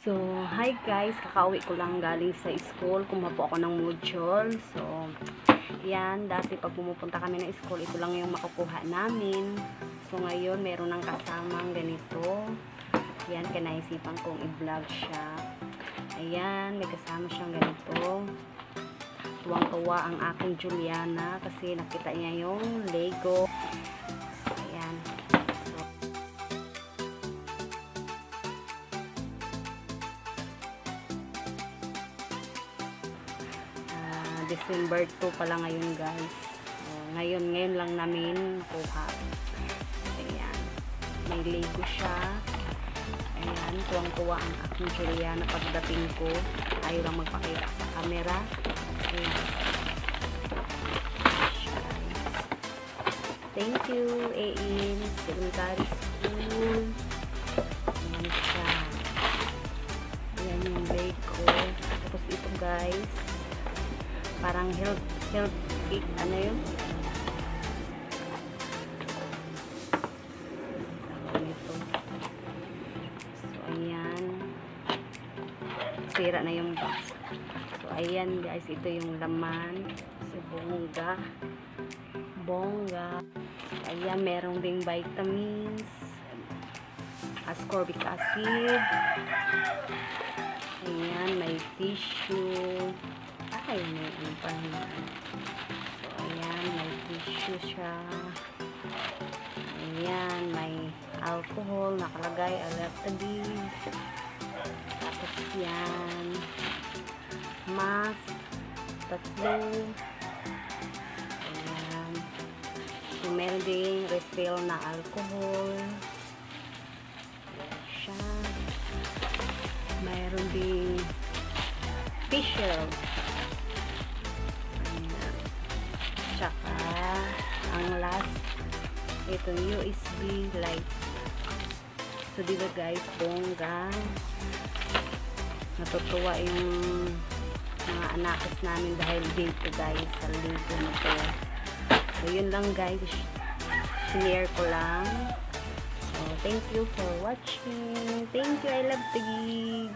So, hi guys, kakauwi ko lang galing sa school, kumuha po ako ng module. So, yan, dati pag pumupunta kami ng school, ito lang yung makukuha namin. So, ngayon, meron ng kasamang ganito. Yan, kinaisipan kong i-vlog siya. Ayan, may kasama siyang ganito. Tuwang-tuwa ang aking Juliana kasi nakita niya yung Lego. So, ayan. December 2 pala ngayon guys. Ngayon lang namin kuha. Ayan. May Lego siya. Ayan. Tuwang-tuwa ang aking Juliana pagdating ko. Ayaw lang magpakita sa camera. Ayan. Thank you, AIN. Elementary School. Ayan siya. Ayan yung Lego. Tapos ito guys. Parang health cake, ano yun? Ito. So, ayan. Sira na yung box. So, ayan guys, ito yung laman. So, Bongga. So, ayan, merong ding vitamins. Ascorbic acid. Ayan, may tissue. Ay, may ano pa naman. So, ayan, may tissue siya. Ayan, may alcohol nakalagay, alaptagin. Tapos yan, mask, tatlo. Ayan. So, meron ding refill na alcohol. Ayan siya. Meron ding tissue. Tsaka, ang last, itong USB light. So, diba guys, bongga. Natutuwa yung mga anakis namin dahil dito guys, sa Lego na to. So, yun lang guys. Share ko lang. So, thank you for watching. Thank you. I love the gig.